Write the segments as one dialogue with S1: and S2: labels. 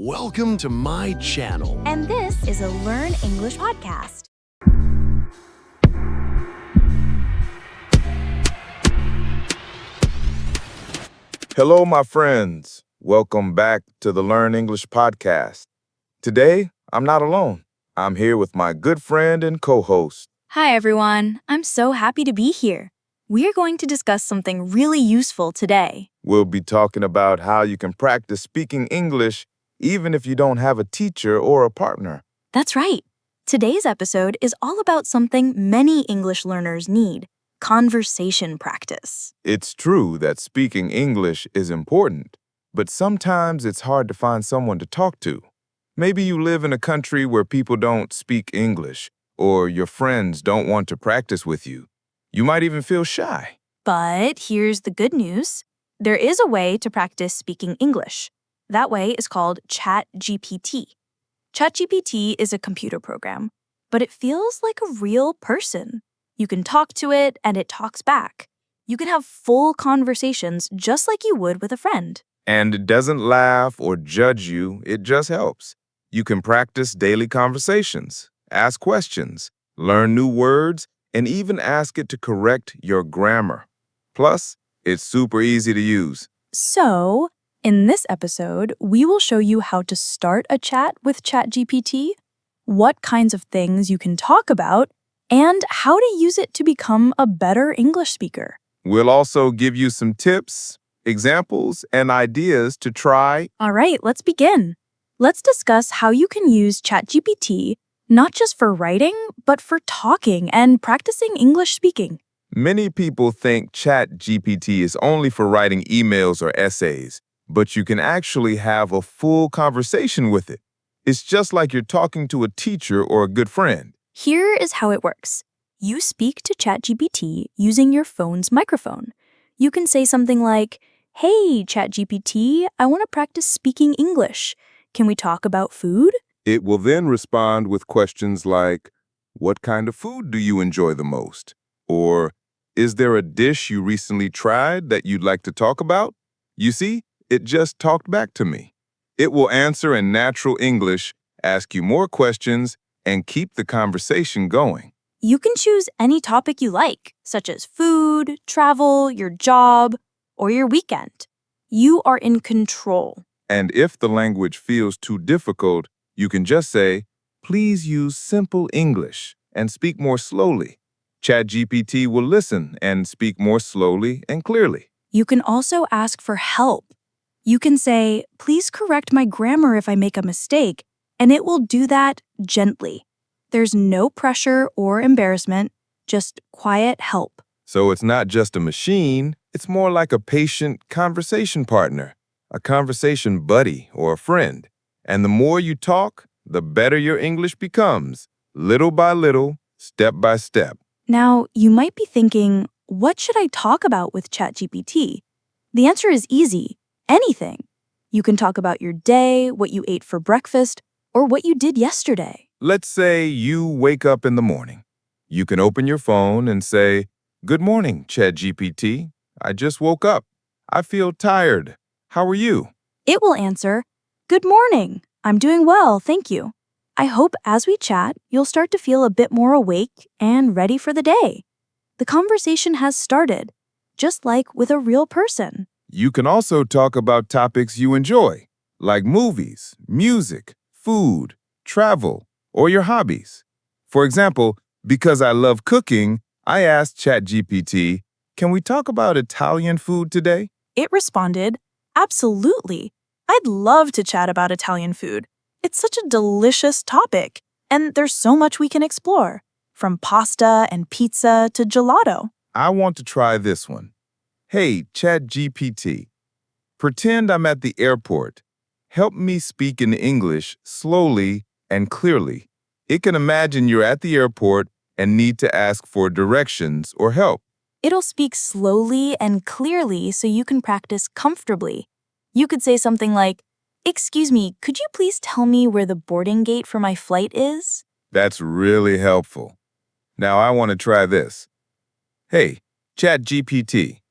S1: Welcome to my channel.
S2: And this is a Learn English podcast.
S3: Hello, my friends. Welcome back to the Learn English Podcast. Today, I'm not alone. I'm here with my good friend and co-host.
S2: Hi, everyone. I'm so happy to be here. We're going to discuss something really useful today.
S3: We'll be talking about how you can practice speaking English even if you don't have a teacher or a partner.
S2: That's right. Today's episode is all about something many English learners need: conversation practice.
S3: It's true that speaking English is important, but sometimes it's hard to find someone to talk to. Maybe you live in a country where people don't speak English, or your friends don't want to practice with you. You might even feel shy.
S2: But here's the good news. There is a way to practice speaking English. That way is called ChatGPT. ChatGPT is a computer program, but it feels like a real person. You can talk to it and it talks back. You can have full conversations just like you would with a friend.
S3: And it doesn't laugh or judge you, it just helps. You can practice daily conversations, ask questions, learn new words, and even ask it to correct your grammar. Plus, it's super easy to use.
S2: So, in this episode, we will show you how to start a chat with ChatGPT, what kinds of things you can talk about, and how to use it to become a better English speaker.
S3: We'll also give you some tips, examples, and ideas to try.
S2: All right, let's begin. Let's discuss how you can use ChatGPT not just for writing, but for talking and practicing English speaking.
S3: Many people think ChatGPT is only for writing emails or essays, but you can actually have a full conversation with it. It's just like you're talking to a teacher or a good friend.
S2: Here is how it works. You speak to ChatGPT using your phone's microphone. You can say something like, "Hey, ChatGPT, I want to practice speaking English. Can we talk about food?"
S3: It will then respond with questions like, "What kind of food do you enjoy the most?" Or, "Is there a dish you recently tried that you'd like to talk about?" You see, it just talked back to me. It will answer in natural English, ask you more questions, and keep the conversation going.
S2: You can choose any topic you like, such as food, travel, your job, or your weekend. You are in control.
S3: And if the language feels too difficult, you can just say, "Please use simple English and speak more slowly." ChatGPT will listen and speak more slowly and clearly.
S2: You can also ask for help. You can say, "Please correct my grammar if I make a mistake," and it will do that gently. There's no pressure or embarrassment, just quiet help.
S3: So it's not just a machine, it's more like a patient conversation partner, a conversation buddy or a friend. And the more you talk, the better your English becomes, little by little, step by step.
S2: Now, you might be thinking, what should I talk about with ChatGPT? The answer is easy. Anything. You can talk about your day, what you ate for breakfast, or what you did yesterday.
S3: Let's say you wake up in the morning. You can open your phone and say, "Good morning, ChatGPT. I just woke up. I feel tired. How are you?"
S2: It will answer, "Good morning. I'm doing well, thank you. I hope as we chat, you'll start to feel a bit more awake and ready for the day." The conversation has started, just like with a real person.
S3: You can also talk about topics you enjoy, like movies, music, food, travel, or your hobbies. For example, because I love cooking, I asked ChatGPT, "Can we talk about Italian food today?"
S2: It responded, "Absolutely. I'd love to chat about Italian food. It's such a delicious topic, and there's so much we can explore, from pasta and pizza to gelato."
S3: I want to try this one. "Hey, ChatGPT, pretend I'm at the airport. Help me speak in English slowly and clearly." It can imagine you're at the airport and need to ask for directions or help.
S2: It'll speak slowly and clearly so you can practice comfortably. You could say something like, "Excuse me, could you please tell me where the boarding gate for my flight is?"
S3: That's really helpful. Now I want to try this. "Hey, ChatGPT,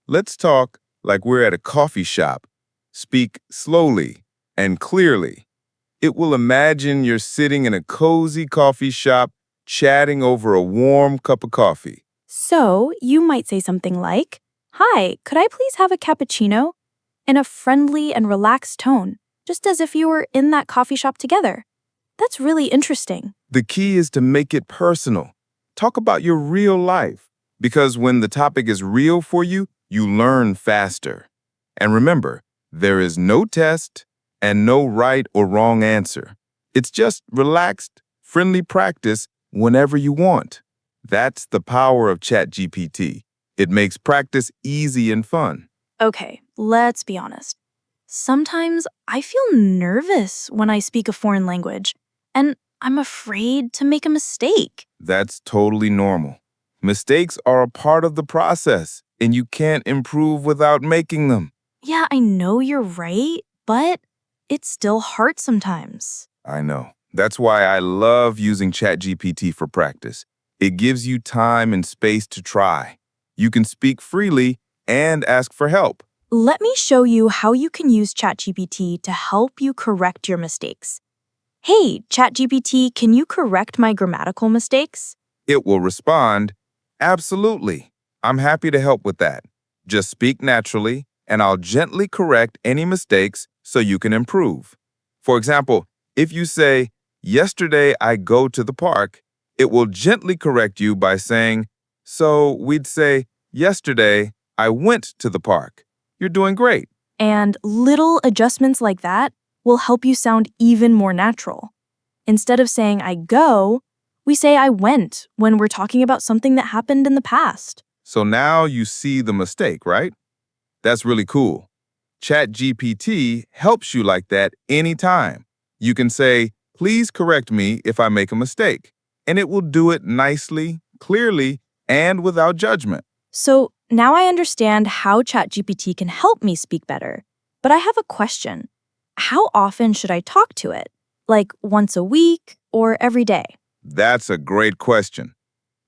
S3: let's talk like we're at a coffee shop. Speak slowly and clearly. It will imagine you're sitting in a cozy coffee shop chatting over a warm cup of coffee.
S2: So you might say something like, "Hi, could I please have a cappuccino?" in a friendly and relaxed tone, just as if you were in that coffee shop together. That's really interesting.
S3: The key is to make it personal. Talk about your real life, because when the topic is real for you, you learn faster. And remember, there is no test and no right or wrong answer. It's just relaxed, friendly practice whenever you want. That's the power of ChatGPT. It makes practice easy and fun.
S2: Okay, let's be honest. Sometimes I feel nervous when I speak a foreign language, and I'm afraid to make a mistake.
S3: That's totally normal. Mistakes are a part of the process, and you can't improve without making them.
S2: Yeah, I know you're right, but it's still hard sometimes.
S3: I know. That's why I love using ChatGPT for practice. It gives you time and space to try. You can speak freely and ask for help.
S2: Let me show you how you can use ChatGPT to help you correct your mistakes. Hey, ChatGPT, can you correct my grammatical mistakes?
S3: It will respond, absolutely. I'm happy to help with that. Just speak naturally, and I'll gently correct any mistakes so you can improve. For example, if you say, yesterday I go to the park, it will gently correct you by saying, so we'd say, yesterday I went to the park. You're doing great.
S2: And little adjustments like that will help you sound even more natural. Instead of saying I go, we say I went when we're talking about something that happened in the past.
S3: So now you see the mistake, right? That's really cool. ChatGPT helps you like that anytime. You can say, please correct me if I make a mistake, and it will do it nicely, clearly, and without judgment.
S2: So now I understand how ChatGPT can help me speak better. But I have a question. How often should I talk to it? Like once a week or every day?
S3: That's a great question.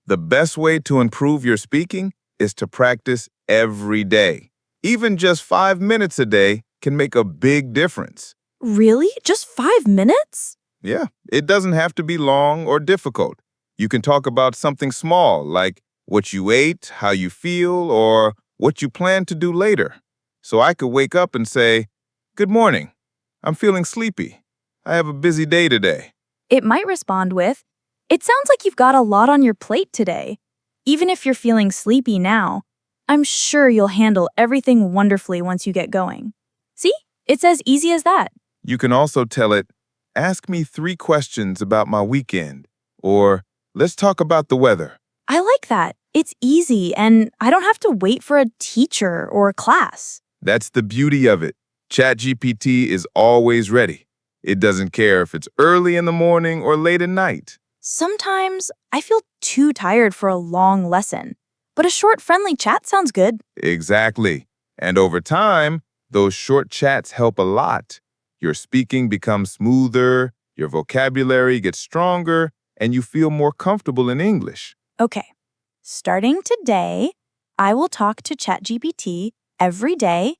S3: The best way to improve your speaking is to practice every day. Even just 5 minutes a day can make a big difference.
S2: Really? Just 5 minutes?
S3: Yeah, it doesn't have to be long or difficult. You can talk about something small, like what you ate, how you feel, or what you plan to do later. So I could wake up and say, good morning. I'm feeling sleepy. I have a busy day today.
S2: It might respond with, it sounds like you've got a lot on your plate today. Even if you're feeling sleepy now, I'm sure you'll handle everything wonderfully once you get going. See? It's as easy as that.
S3: You can also tell it, ask me 3 questions about my weekend, or let's talk about the weather.
S2: I like that. It's easy, and I don't have to wait for a teacher or a class.
S3: That's the beauty of it. ChatGPT is always ready. It doesn't care if it's early in the morning or late at night.
S2: Sometimes I feel too tired for a long lesson, but a short, friendly chat sounds good.
S3: Exactly. And over time, those short chats help a lot. Your speaking becomes smoother, your vocabulary gets stronger, and you feel more comfortable in English.
S2: Okay, starting today, I will talk to ChatGPT every day,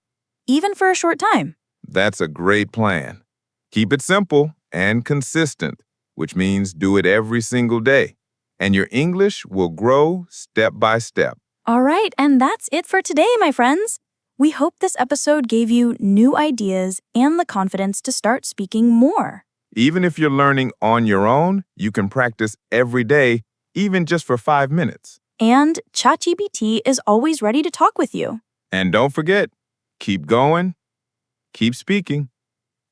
S2: even for a short time.
S3: That's a great plan. Keep it simple and consistent, which means do it every single day. And your English will grow step by step.
S2: All right, and that's it for today, my friends. We hope this episode gave you new ideas and the confidence to start speaking more.
S3: Even if you're learning on your own, you can practice every day, even just for 5 minutes.
S2: And ChatGPT is always ready to talk with you.
S3: And don't forget, keep going, keep speaking,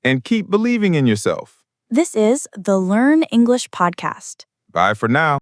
S3: and keep believing in yourself.
S2: This is the Learn English Podcast.
S3: Bye for now.